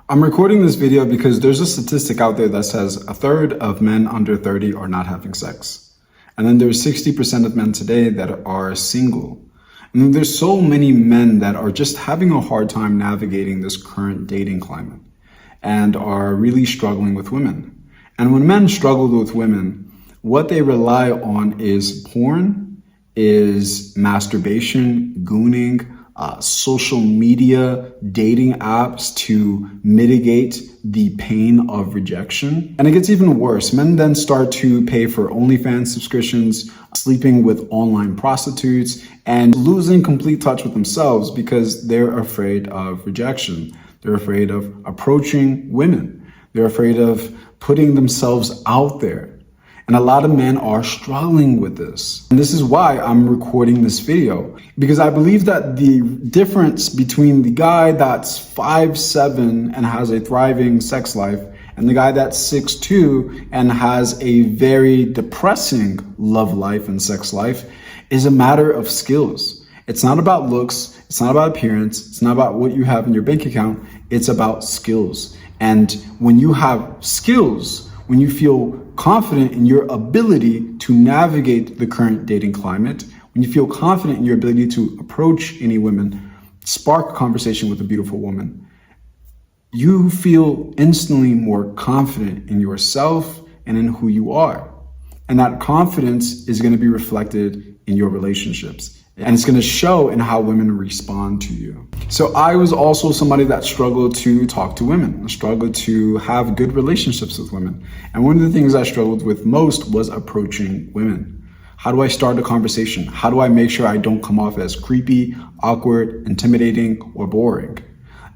I'm recording this video because there's a statistic out there that says a third of men under 30 are not having sex. And then there's 60% of men today that are single. And then there's so many men that are just having a hard time navigating this current dating climate and are really struggling with women. And when men struggle with women, what they rely on is porn, is masturbation, gooning, social media, dating apps to mitigate the pain of rejection. And it gets even worse. Men then start to pay for OnlyFans subscriptions, sleeping with online prostitutes, and losing complete touch with themselves because they're afraid of rejection. They're afraid of approaching women. They're afraid of putting themselves out there. And a lot of men are struggling with this. And this is why I'm recording this video, because I believe that the difference between the guy that's 5'7" and has a thriving sex life and the guy that's 6'2" and has a very depressing love life and sex life is a matter of skills. It's not about looks. It's not about appearance. It's not about what you have in your bank account. It's about skills. And when you have skills, when you feel confident in your ability to navigate the current dating climate, when you feel confident in your ability to approach any women, spark a conversation with a beautiful woman, you feel instantly more confident in yourself and in who you are. And that confidence is going to be reflected in your relationships. And it's going to show in how women respond to you. So I was also somebody that struggled to talk to women, struggled to have good relationships with women. And one of the things I struggled with most was approaching women. How do I start a conversation? How do I make sure I don't come off as creepy, awkward, intimidating, or boring?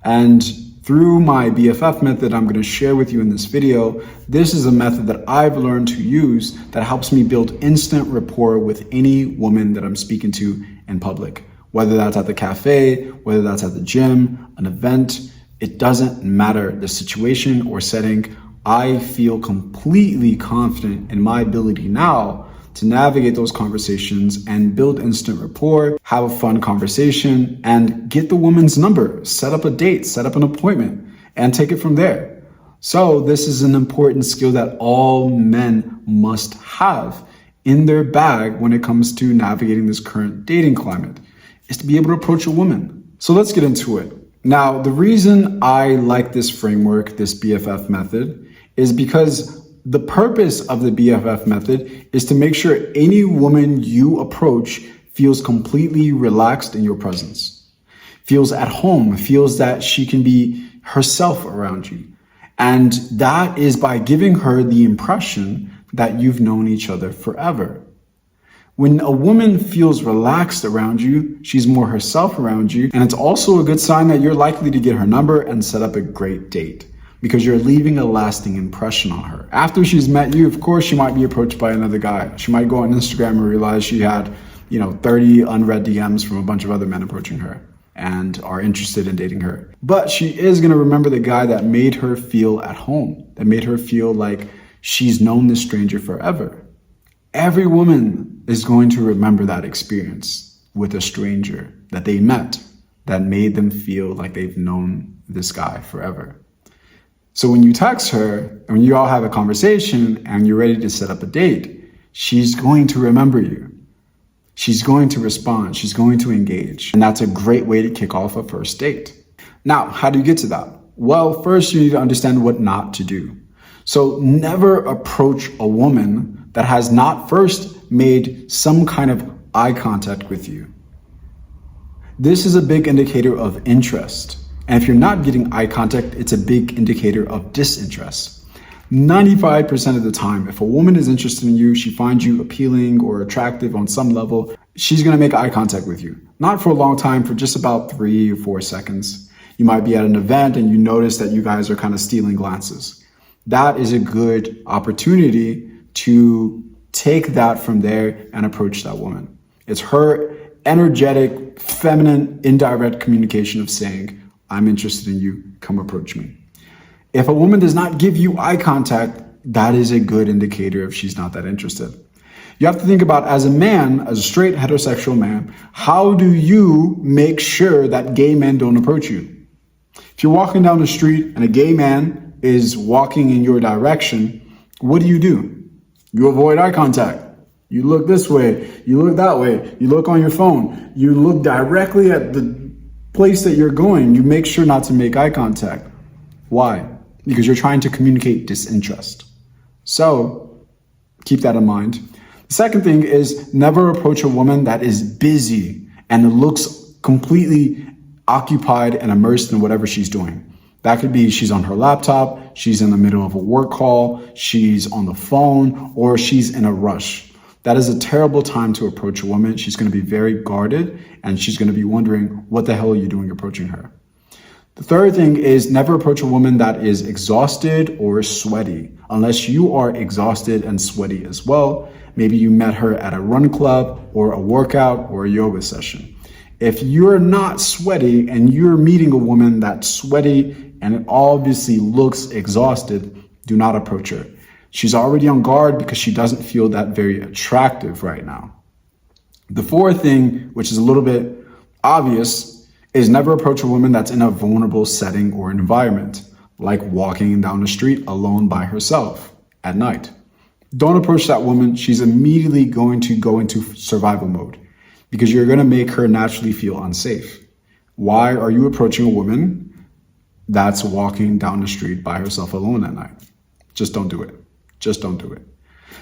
And through my BFF method I'm going to share with you in this video, this is a method that I've learned to use that helps me build instant rapport with any woman that I'm speaking to in public. Whether that's at the cafe, whether that's at the gym, an event, it doesn't matter the situation or setting. I feel completely confident in my ability now to navigate those conversations and build instant rapport, have a fun conversation, and get the woman's number, set up a date, set up an appointment, and take it from there. So this is an important skill that all men must have in their bag when it comes to navigating this current dating climate, is to be able to approach a woman. So let's get into it. Now, the reason I like this framework, this BFF method, is because the purpose of the BFF method is to make sure any woman you approach feels completely relaxed in your presence, feels at home, feels that she can be herself around you. And that is by giving her the impression that you've known each other forever. When a woman feels relaxed around you, she's more herself around you. And it's also a good sign that you're likely to get her number and set up a great date, because you're leaving a lasting impression on her. After she's met you, of course, she might be approached by another guy. She might go on Instagram and realize she had, 30 unread DMs from a bunch of other men approaching her and are interested in dating her. But she is gonna remember the guy that made her feel at home, that made her feel like she's known this stranger forever. Every woman is going to remember that experience with a stranger that they met that made them feel like they've known this guy forever. So when you text her, and when you all have a conversation and you're ready to set up a date, she's going to remember you. She's going to respond. She's going to engage. And that's a great way to kick off a first date. Now, how do you get to that? Well, first you need to understand what not to do. So never approach a woman that has not first made some kind of eye contact with you. This is a big indicator of interest. And if you're not getting eye contact, it's a big indicator of disinterest. 95% of the time, if a woman is interested in you, she finds you appealing or attractive on some level, she's gonna make eye contact with you. Not for a long time, for just about 3 or 4 seconds. You might be at an event and you notice that you guys are kind of stealing glances. That is a good opportunity to take that from there and approach that woman. It's her energetic, feminine, indirect communication of saying, I'm interested in you, come approach me. If a woman does not give you eye contact, that is a good indicator if she's not that interested. You have to think about, as a man, as a straight heterosexual man, how do you make sure that gay men don't approach you? If you're walking down the street and a gay man is walking in your direction, what do? You avoid eye contact. You look this way, you look that way, you look on your phone, you look directly at the place that you're going. You make sure not to make eye contact. Why? Because you're trying to communicate disinterest. So keep that in mind. The second thing is never approach a woman that is busy and looks completely occupied and immersed in whatever she's doing. That could be she's on her laptop, she's in the middle of a work call, she's on the phone, or she's in a rush. That is a terrible time to approach a woman. She's going to be very guarded and she's going to be wondering, what the hell are you doing approaching her? The third thing is never approach a woman that is exhausted or sweaty, unless you are exhausted and sweaty as well. Maybe you met her at a run club or a workout or a yoga session. If you're not sweaty and you're meeting a woman that's sweaty and it obviously looks exhausted, do not approach her. She's already on guard because she doesn't feel that very attractive right now. The fourth thing, which is a little bit obvious, is never approach a woman that's in a vulnerable setting or environment, like walking down the street alone by herself at night. Don't approach that woman. She's immediately going to go into survival mode because you're going to make her naturally feel unsafe. Why are you approaching a woman that's walking down the street by herself alone at night? Just don't do it. Just don't do it.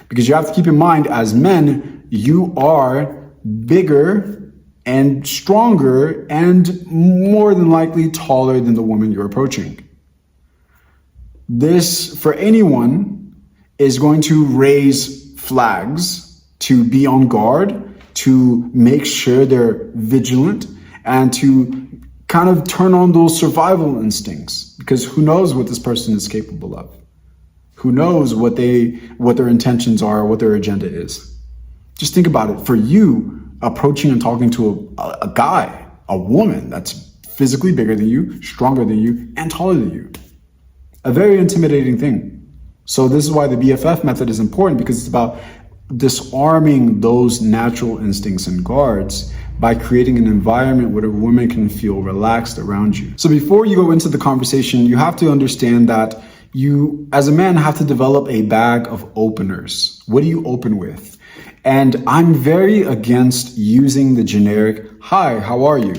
Because you have to keep in mind, as men, you are bigger and stronger and more than likely taller than the woman you're approaching. This, for anyone, is going to raise flags to be on guard, to make sure they're vigilant, and to kind of turn on those survival instincts, because who knows what this person is capable of. Who knows what their intentions are, what their agenda is. Just think about it. For you, approaching and talking to a guy, a woman that's physically bigger than you, stronger than you, and taller than you. A very intimidating thing. So this is why the BFF method is important, because it's about disarming those natural instincts and guards by creating an environment where a woman can feel relaxed around you. So before you go into the conversation, you have to understand that you, as a man, have to develop a bag of openers. What do you open with? And I'm very against using the generic, "Hi, how are you?"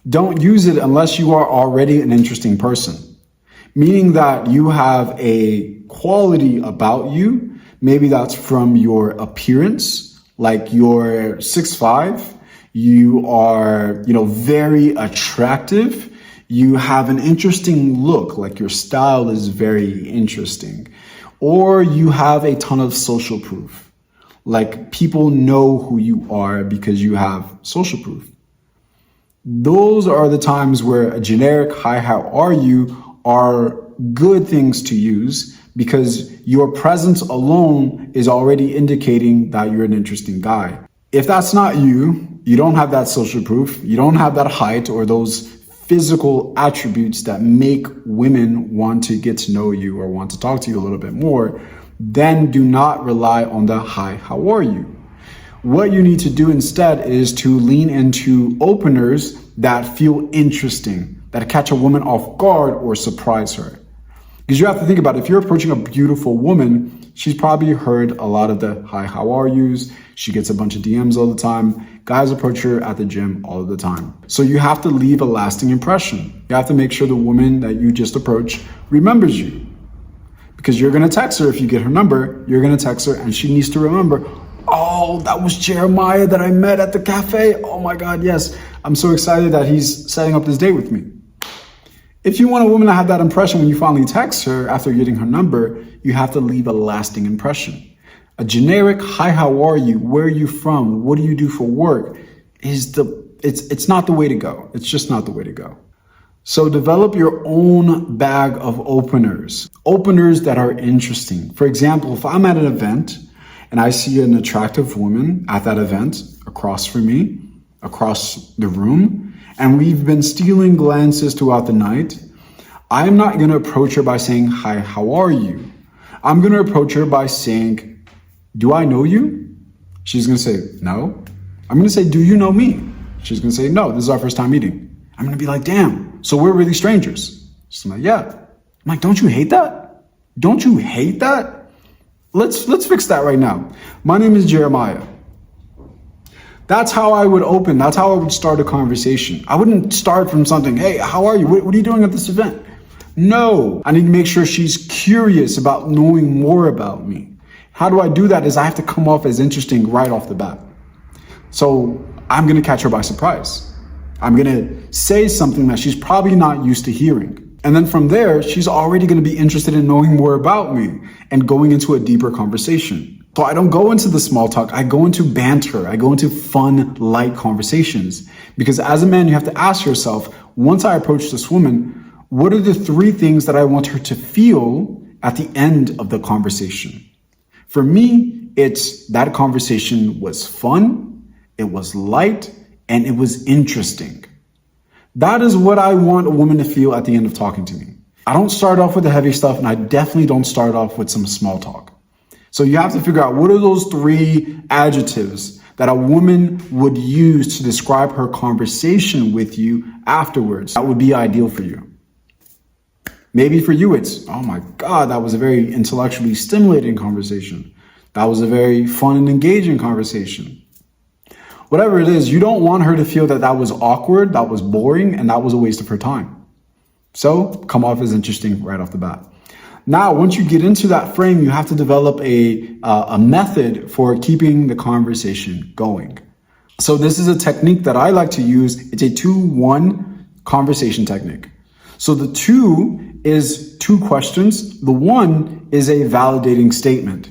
Don't use it unless you are already an interesting person. Meaning that you have a quality about you. Maybe that's from your appearance, like you're 6'5", you are, very attractive. You have an interesting look, like your style is very interesting. Or you have a ton of social proof. Like people know who you are because you have social proof. Those are the times where a generic "Hi, how are you?" are good things to use, because your presence alone is already indicating that you're an interesting guy. If that's not you, you don't have that social proof, you don't have that height or those physical attributes that make women want to get to know you or want to talk to you a little bit more, then do not rely on the "Hi, how are you?" What you need to do instead is to lean into openers that feel interesting, that catch a woman off guard or surprise her. Because you have to think about it, if you're approaching a beautiful woman, she's probably heard a lot of the "Hi, how are yous?" She gets a bunch of DMs all the time. Guys approach her at the gym all the time. So you have to leave a lasting impression. You have to make sure the woman that you just approached remembers you. Because you're going to text her, if you get her number, you're going to text her and she needs to remember, "Oh, that was Jeremiah that I met at the cafe. Oh my God, yes. I'm so excited that he's setting up this date with me." If you want a woman to have that impression when you finally text her after getting her number, you have to leave a lasting impression. A generic "Hi, how are you? Where are you from? What do you do for work?" it's not the way to go. It's just not the way to go. So develop your own bag of openers that are interesting. For example, if I'm at an event and I see an attractive woman at that event across from me, across the room, and we've been stealing glances throughout the night, I'm not going to approach her by saying, "Hi, how are you?" I'm going to approach her by saying, "Do I know you?" She's going to say, "No." I'm going to say, "Do you know me?" She's going to say, "No, this is our first time meeting." I'm going to be like, damn, So we're really strangers. She's like, yeah. I'm like, don't you hate that? Don't you hate that? Let's fix that right now. My name is Jeremiah. That's how I would open. That's how I would start a conversation. I wouldn't start from something, hey, how are you? What are you doing at this event? No, I need to make sure she's curious about knowing more about me. How do I do that? Is I have to come off as interesting right off the bat. So I'm going to catch her by surprise. I'm going to say something that she's probably not used to hearing. And then from there, she's already going to be interested in knowing more about me and going into a deeper conversation. So I don't go into the small talk. I go into banter. I go into fun, light conversations. Because as a man, you have to ask yourself, once I approach this woman, what are the 3 things that I want her to feel at the end of the conversation? For me, it's that conversation was fun, it was light, and it was interesting. That is what I want a woman to feel at the end of talking to me. I don't start off with the heavy stuff, and I definitely don't start off with some small talk. So you have to figure out what are those 3 adjectives that a woman would use to describe her conversation with you afterwards. That would be ideal for you. Maybe for you, it's, oh my God, that was a very intellectually stimulating conversation. That was a very fun and engaging conversation. Whatever it is, you don't want her to feel that that was awkward, that was boring, and that was a waste of her time. So come off as interesting right off the bat. Now, once you get into that frame, you have to develop a method for keeping the conversation going. So this is a technique that I like to use. It's a 2-1 conversation technique. So the 2 is 2 questions. The 1 is a validating statement.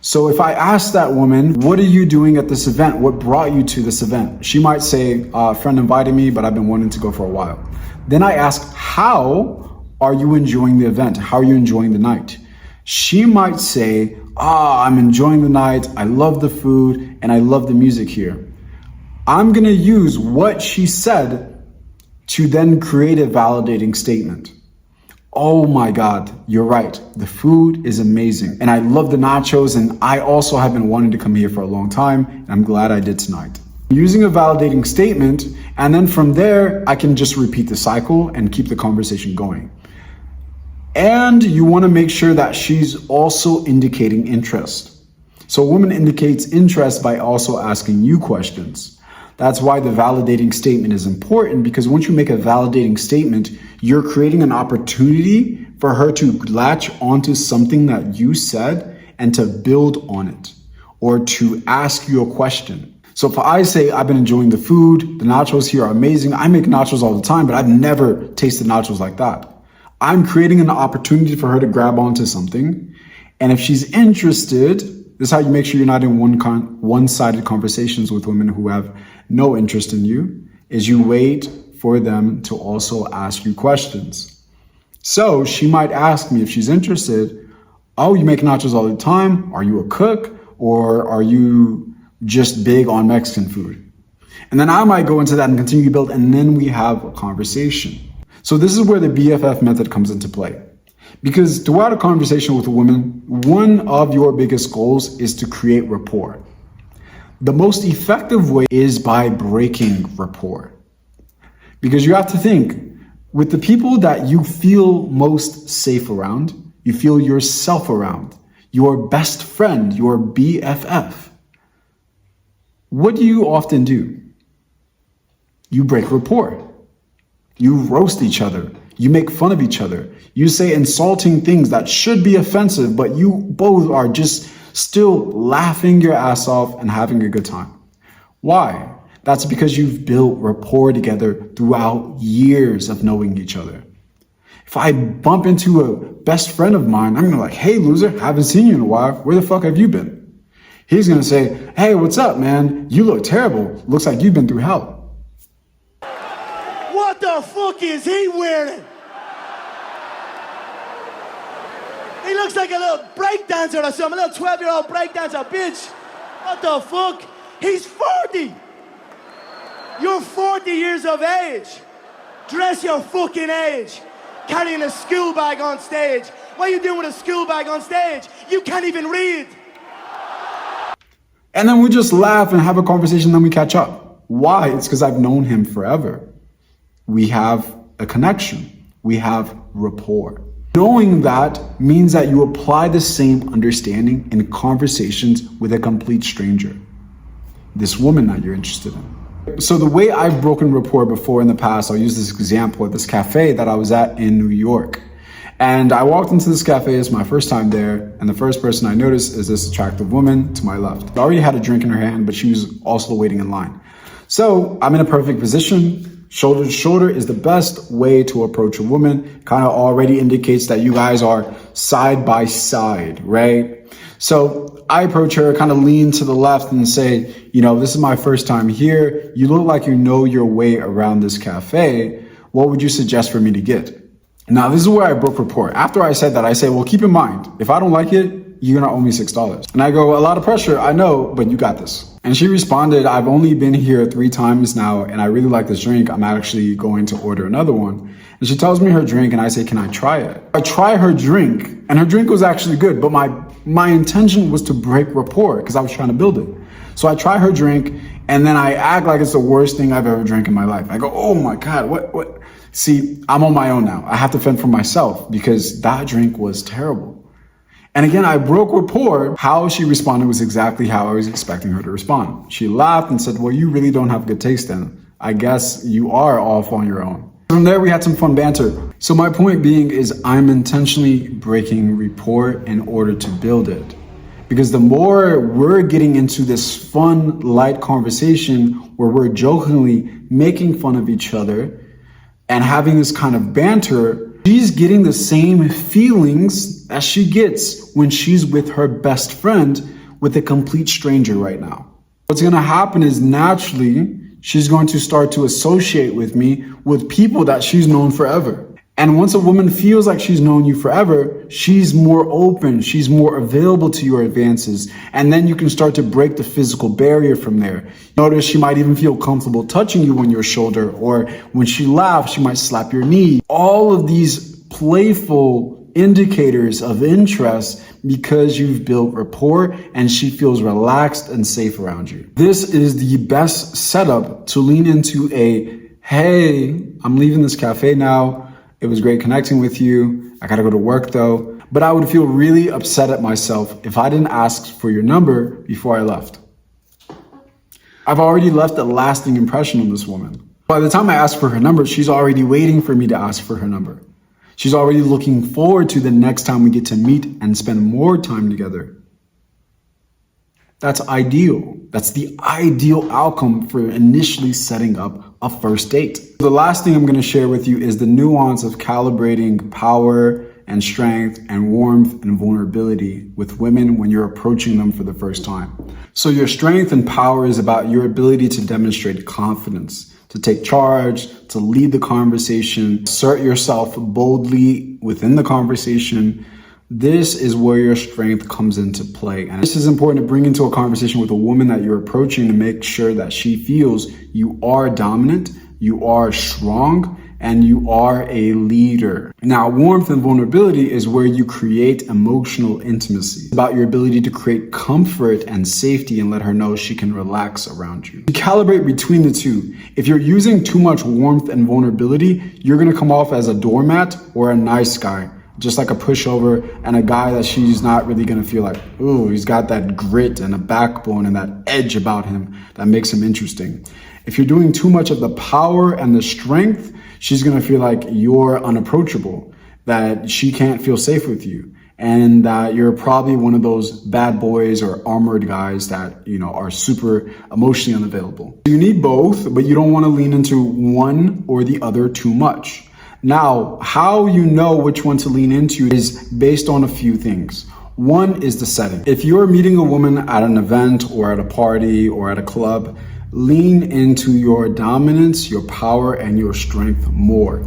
So if I ask that woman, what are you doing at this event? What brought you to this event? She might say, a friend invited me, but I've been wanting to go for a while. Then I ask, how are you enjoying the event? How are you enjoying the night? She might say, I'm enjoying the night. I love the food and I love the music here. I'm going to use what she said to then create a validating statement. Oh my God, you're right. The food is amazing. And I love the nachos. And I also have been wanting to come here for a long time. And I'm glad I did tonight. Using a validating statement. And then from there, I can just repeat the cycle and keep the conversation going. And you want to make sure that she's also indicating interest. So a woman indicates interest by also asking you questions. That's why the validating statement is important, because once you make a validating statement, you're creating an opportunity for her to latch onto something that you said and to build on it or to ask you a question. So if I say, I've been enjoying the food, the nachos here are amazing. I make nachos all the time, but I've never tasted nachos like that. I'm creating an opportunity for her to grab onto something. And if she's interested, this is how you make sure you're not in one-sided conversations with women who have no interest in you, is you wait for them to also ask you questions. So she might ask me if she's interested, oh, you make nachos all the time? Are you a cook? Or are you just big on Mexican food? And then I might go into that and continue to build, and then we have a conversation. So this is where the BFF method comes into play. Because throughout a conversation with a woman, one of your biggest goals is to create rapport. The most effective way is by breaking rapport. Because you have to think, with the people that you feel most safe around, you feel yourself around, your best friend, your BFF, what do you often do? You break rapport. You roast each other. You make fun of each other. You say insulting things that should be offensive, but you both are just still laughing your ass off and having a good time. Why? That's because you've built rapport together throughout years of knowing each other. If I bump into a best friend of mine, I'm gonna be like, hey loser, haven't seen you in a while. Where the fuck have you been? He's gonna say, hey, what's up, man? You look terrible. Looks like you've been through hell. What the fuck is he wearing? He looks like a little breakdancer or something, a little 12-year-old breakdancer, bitch. What the fuck? He's 40. You're 40 years of age. Dress your fucking age. Carrying a school bag on stage. What are you doing with a school bag on stage? You can't even read. And then we just laugh and have a conversation, then we catch up. Why? It's because I've known him forever. We have a connection. We have rapport. Knowing that means that you apply the same understanding in conversations with a complete stranger, this woman that you're interested in. So the way I've broken rapport before in the past, I'll use this example at this cafe that I was at in New York. And I walked into this cafe, it's my first time there, and the first person I noticed is this attractive woman to my left. I already had a drink in her hand, but she was also waiting in line. So I'm in a perfect position. Shoulder to shoulder is the best way to approach a woman. Kind of already indicates that you guys are side by side, right? So I approach her, kind of lean to the left and say, you know, this is my first time here. You look like you know your way around this cafe. What would you suggest for me to get? Now, this is where I broke rapport. After I said that, I say, well, keep in mind, if I don't like it, you're gonna owe me $6. And I go, a lot of pressure, I know, but you got this. And she responded, I've only been here 3 times now, and I really like this drink. I'm actually going to order another one. And she tells me her drink, and I say, can I try it? I try her drink, and her drink was actually good, but my intention was to break rapport because I was trying to build it. So I try her drink, and then I act like it's the worst thing I've ever drank in my life. I go, oh my God, what? See, I'm on my own now. I have to fend for myself because that drink was terrible. And again, I broke rapport. How she responded was exactly how I was expecting her to respond. She laughed and said, well, you really don't have good taste then. I guess you are off on your own. From there, we had some fun banter. So my point being is I'm intentionally breaking rapport in order to build it. Because the more we're getting into this fun, light conversation where we're jokingly making fun of each other and having this kind of banter, she's getting the same feelings as she gets when she's with her best friend with a complete stranger right now. What's going to happen is naturally, she's going to start to associate with me with people that she's known forever. And once a woman feels like she's known you forever, she's more open, she's more available to your advances. And then you can start to break the physical barrier from there. Notice she might even feel comfortable touching you on your shoulder, or when she laughs, she might slap your knee. All of these playful indicators of interest because you've built rapport and she feels relaxed and safe around you. This is the best setup to lean into a, hey, I'm leaving this cafe now. It was great connecting with you. I gotta go to work though. But I would feel really upset at myself if I didn't ask for your number before I left. I've already left a lasting impression on this woman. By the time I ask for her number, she's already waiting for me to ask for her number. She's already looking forward to the next time we get to meet and spend more time together. That's ideal. That's the ideal outcome for initially setting up a first date. The last thing I'm going to share with you is the nuance of calibrating power and strength and warmth and vulnerability with women when you're approaching them for the first time. So your strength and power is about your ability to demonstrate confidence, to take charge, to lead the conversation, assert yourself boldly within the conversation. This is where your strength comes into play. And this is important to bring into a conversation with a woman that you're approaching to make sure that she feels you are dominant, you are strong, and you are a leader. Now, warmth and vulnerability is where you create emotional intimacy. It's about your ability to create comfort and safety and let her know she can relax around you. You calibrate between the two. If you're using too much warmth and vulnerability, you're gonna come off as a doormat or a nice guy, just like a pushover and a guy that she's not really gonna feel like, ooh, he's got that grit and a backbone and that edge about him that makes him interesting. If you're doing too much of the power and the strength, she's gonna feel like you're unapproachable, that she can't feel safe with you, and that you're probably one of those bad boys or armored guys that, you know, are super emotionally unavailable. You need both, but you don't wanna lean into one or the other too much. Now, how you know which one to lean into is based on a few things. One is the setting. If you're meeting a woman at an event or at a party or at a club, lean into your dominance, your power, and your strength more.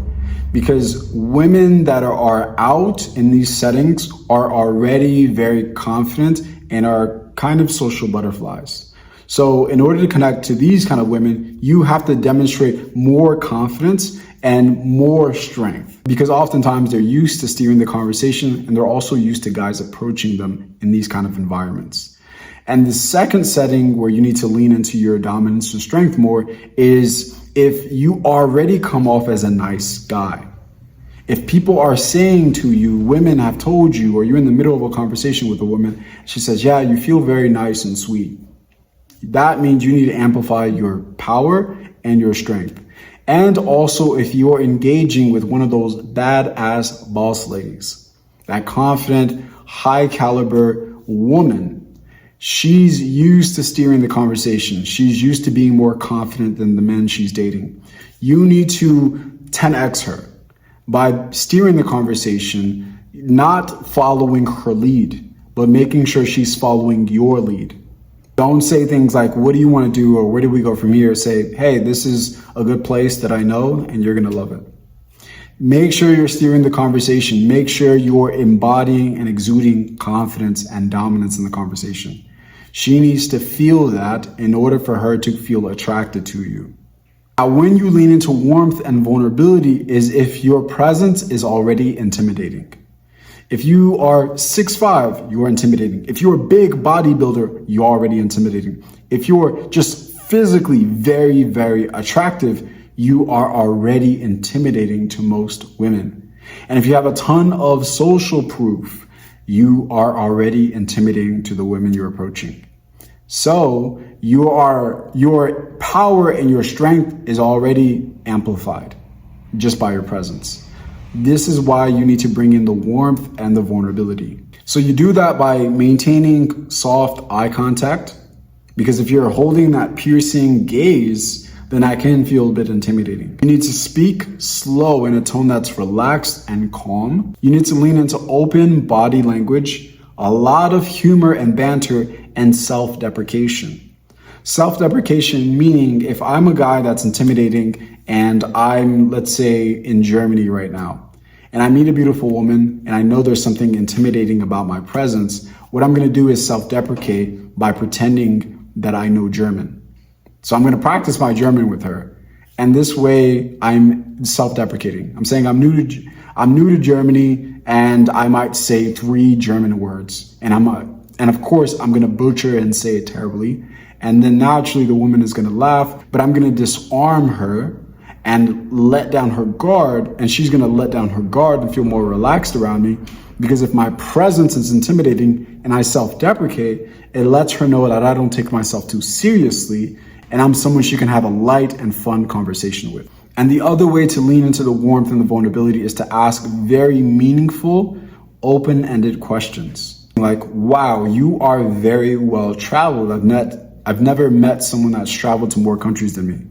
Because women that are out in these settings are already very confident and are kind of social butterflies. So in order to connect to these kind of women, you have to demonstrate more confidence and more strength, because oftentimes they're used to steering the conversation and they're also used to guys approaching them in these kind of environments. And the second setting where you need to lean into your dominance and strength more is if you already come off as a nice guy. If people are saying to you, women have told you, or you're in the middle of a conversation with a woman, she says, yeah, you feel very nice and sweet. That means you need to amplify your power and your strength. And also, if you're engaging with one of those badass boss ladies, that confident, high caliber woman, she's used to steering the conversation. She's used to being more confident than the men she's dating. You need to 10x her by steering the conversation, not following her lead, but making sure she's following your lead. Don't say things like, what do you want to do? Or where do we go from here? Say, hey, this is a good place that I know and you're going to love it. Make sure you're steering the conversation. Make sure you're embodying and exuding confidence and dominance in the conversation. She needs to feel that in order for her to feel attracted to you. Now, when you lean into warmth and vulnerability is if your presence is already intimidating. If you are 6'5", you are intimidating. If you're a big bodybuilder, you're already intimidating. If you're just physically very, very attractive, you are already intimidating to most women. And if you have a ton of social proof, you are already intimidating to the women you're approaching. So your power and your strength is already amplified just by your presence. This is why you need to bring in the warmth and the vulnerability. So you do that by maintaining soft eye contact, because if you're holding that piercing gaze, then that can feel a bit intimidating. You need to speak slow in a tone that's relaxed and calm. You need to lean into open body language, a lot of humor and banter, and self-deprecation. Self-deprecation meaning if I'm a guy that's intimidating and I'm, let's say, in Germany right now, and I meet a beautiful woman and I know there's something intimidating about my presence, what I'm gonna do is self-deprecate by pretending that I know German. So I'm gonna practice my German with her. And this way I'm self-deprecating. I'm saying I'm new to Germany and I might say 3 German words. And of course I'm gonna butcher and say it terribly. And then naturally the woman is gonna laugh, but I'm gonna disarm her and let down her guard, and she's gonna let down her guard and feel more relaxed around me, because if my presence is intimidating and I self-deprecate, it lets her know that I don't take myself too seriously and I'm someone she can have a light and fun conversation with. And the other way to lean into the warmth and the vulnerability is to ask very meaningful, open-ended questions. Like, wow, you are very well traveled. I've never met someone that's traveled to more countries than me.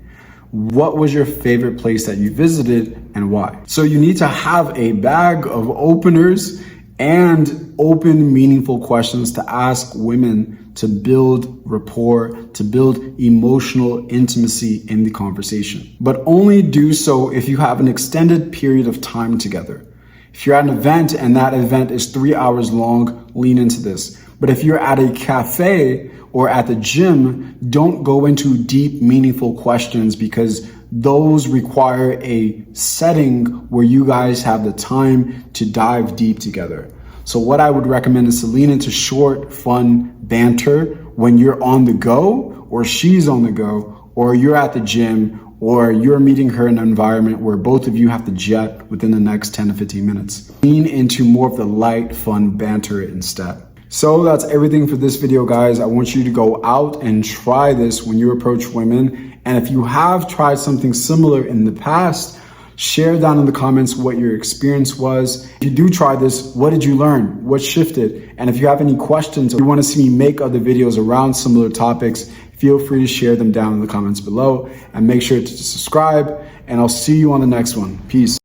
What was your favorite place that you visited and why? So you need to have a bag of openers and open, meaningful questions to ask women to build rapport, to build emotional intimacy in the conversation. But only do so if you have an extended period of time together. If you're at an event and that event is 3 hours long, lean into this. But if you're at a cafe or at the gym, don't go into deep, meaningful questions, because those require a setting where you guys have the time to dive deep together. So what I would recommend is to lean into short, fun banter when you're on the go, or she's on the go, or you're at the gym, or you're meeting her in an environment where both of you have to jet within the next 10 to 15 minutes. Lean into more of the light, fun banter instead. So that's everything for this video, guys. I want you to go out and try this when you approach women. And if you have tried something similar in the past, share down in the comments what your experience was. If you do try this, what did you learn? What shifted? And if you have any questions or you want to see me make other videos around similar topics, feel free to share them down in the comments below, and make sure to subscribe, and I'll see you on the next one. Peace.